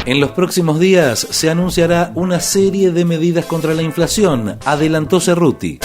En los próximos días se anunciará una serie de medidas contra la inflación, adelantó Cerruti.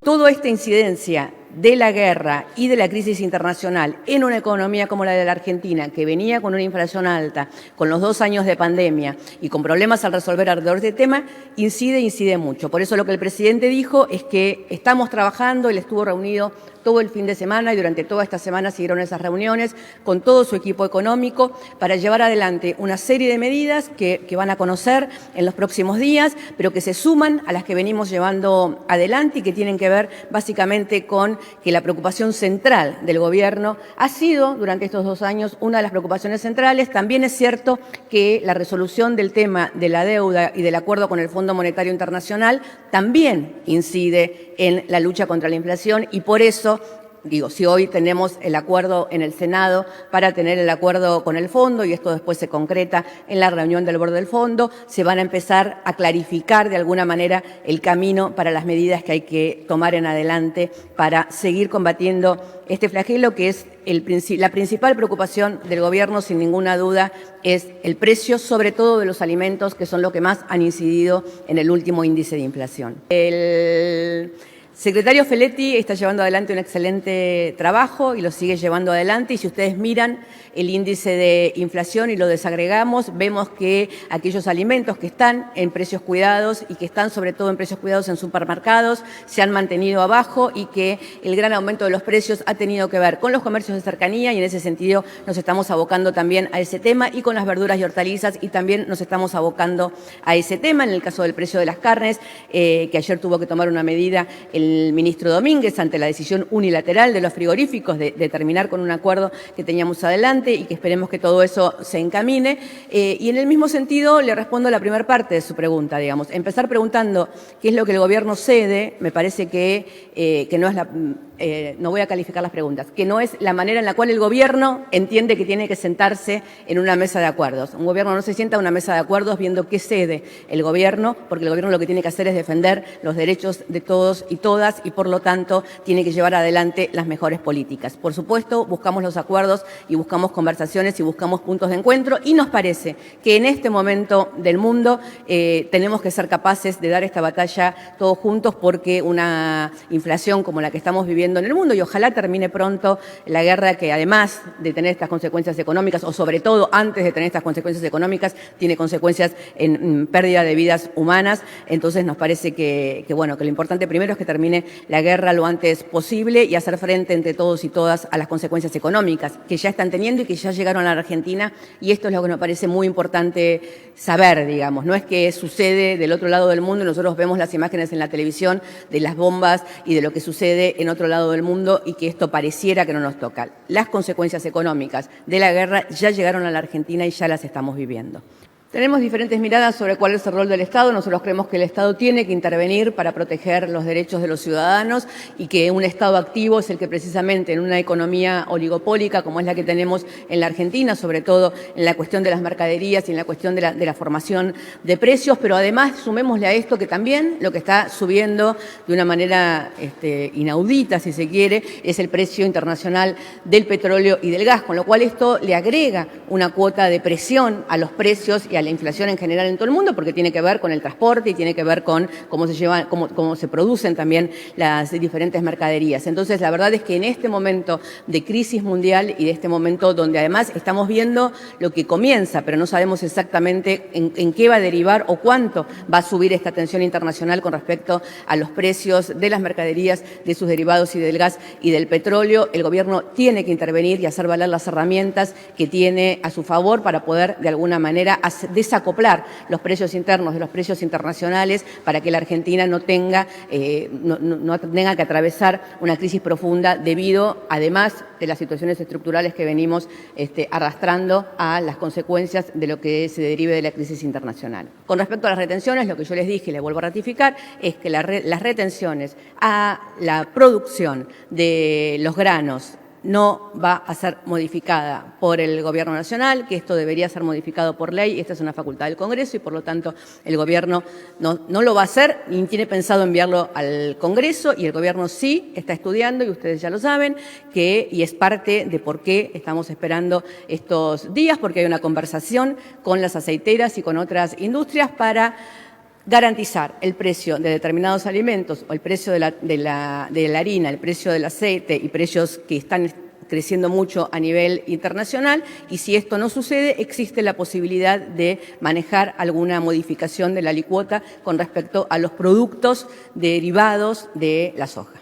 Toda esta incidencia de la guerra y de la crisis internacional en una economía como la de la Argentina, que venía con una inflación alta, con los 2 años de pandemia y con problemas al resolver alrededor de este tema, incide mucho. Por eso lo que el presidente dijo es que estamos trabajando, él estuvo reunido todo el fin de semana y durante toda esta semana siguieron esas reuniones con todo su equipo económico para llevar adelante una serie de medidas que van a conocer en los próximos días, pero que se suman a las que venimos llevando adelante y que tienen que ver básicamente con que la preocupación central del gobierno ha sido durante estos 2 años una de las preocupaciones centrales. También es cierto que la resolución del tema de la deuda y del acuerdo con el Fondo Monetario Internacional también incide en la lucha contra la inflación y por eso si hoy tenemos el acuerdo en el Senado para tener el acuerdo con el fondo y esto después se concreta en la reunión del Board del Fondo, se van a empezar a clarificar de alguna manera el camino para las medidas que hay que tomar en adelante para seguir combatiendo este flagelo que es la principal preocupación del gobierno, sin ninguna duda, es el precio, sobre todo de los alimentos, que son lo que más han incidido en el último índice de inflación. El secretario Feletti está llevando adelante un excelente trabajo y lo sigue llevando adelante y si ustedes miran el índice de inflación y lo desagregamos, vemos que aquellos alimentos que están en precios cuidados y que están sobre todo en precios cuidados en supermercados se han mantenido abajo y que el gran aumento de los precios ha tenido que ver con los comercios de cercanía y en ese sentido nos estamos abocando también a ese tema y con las verduras y hortalizas y también nos estamos abocando a ese tema. En el caso del precio de las carnes, que ayer tuvo que tomar una medida el ministro Domínguez ante la decisión unilateral de los frigoríficos de terminar con un acuerdo que teníamos adelante y que esperemos que todo eso se encamine. Y en el mismo sentido le respondo a la primera parte de su pregunta, digamos. Empezar preguntando qué es lo que el gobierno cede, me parece que no es no voy a calificar las preguntas, que no es la manera en la cual el gobierno entiende que tiene que sentarse en una mesa de acuerdos. Un gobierno no se sienta en una mesa de acuerdos viendo qué cede el gobierno, porque el gobierno lo que tiene que hacer es defender los derechos de todos y todas y por lo tanto tiene que llevar adelante las mejores políticas. Por supuesto, buscamos los acuerdos y buscamos conversaciones y buscamos puntos de encuentro y nos parece que en este momento del mundo tenemos que ser capaces de dar esta batalla todos juntos porque una inflación como la que estamos viviendo en el mundo y ojalá termine pronto la guerra que además de tener estas consecuencias económicas o sobre todo antes de tener estas consecuencias económicas tiene consecuencias en pérdida de vidas humanas. Entonces nos parece que lo importante primero es que termine la guerra lo antes posible y hacer frente entre todos y todas a las consecuencias económicas que ya están teniendo y que ya llegaron a la Argentina y esto es lo que nos parece muy importante saber, digamos. No es que sucede del otro lado del mundo y nosotros vemos las imágenes en la televisión de las bombas y de lo que sucede en otro lado del mundo y que esto pareciera que no nos toca. Las consecuencias económicas de la guerra ya llegaron a la Argentina y ya las estamos viviendo. Tenemos diferentes miradas sobre cuál es el rol del Estado. Nosotros creemos que el Estado tiene que intervenir para proteger los derechos de los ciudadanos y que un Estado activo es el que precisamente en una economía oligopólica como es la que tenemos en la Argentina, sobre todo en la cuestión de las mercaderías y en la cuestión de la formación de precios, pero además sumémosle a esto que también lo que está subiendo de una manera inaudita, si se quiere, es el precio internacional del petróleo y del gas, con lo cual esto le agrega una cuota de presión a los precios y a la inflación en general en todo el mundo, porque tiene que ver con el transporte y tiene que ver con cómo se producen también las diferentes mercaderías. Entonces, la verdad es que en este momento de crisis mundial y de este momento donde además estamos viendo lo que comienza, pero no sabemos exactamente en qué va a derivar o cuánto va a subir esta tensión internacional con respecto a los precios de las mercaderías, de sus derivados y del gas y del petróleo, el gobierno tiene que intervenir y hacer valer las herramientas que tiene a su favor para poder de alguna manera desacoplar los precios internos de los precios internacionales para que la Argentina no tenga que atravesar una crisis profunda debido, además de las situaciones estructurales que venimos arrastrando a las consecuencias de lo que se derive de la crisis internacional. Con respecto a las retenciones, lo que yo les dije y les vuelvo a ratificar es que las retenciones a la producción de los granos no va a ser modificada por el Gobierno Nacional, que esto debería ser modificado por ley. Esta es una facultad del Congreso y, por lo tanto, el Gobierno no lo va a hacer ni tiene pensado enviarlo al Congreso, y el Gobierno sí está estudiando, y ustedes ya lo saben, y es parte de por qué estamos esperando estos días, porque hay una conversación con las aceiteras y con otras industrias para garantizar el precio de determinados alimentos, o el precio de la harina, el precio del aceite, y precios que están creciendo mucho a nivel internacional. Y si esto no sucede, existe la posibilidad de manejar alguna modificación de la alicuota con respecto a los productos derivados de la soja.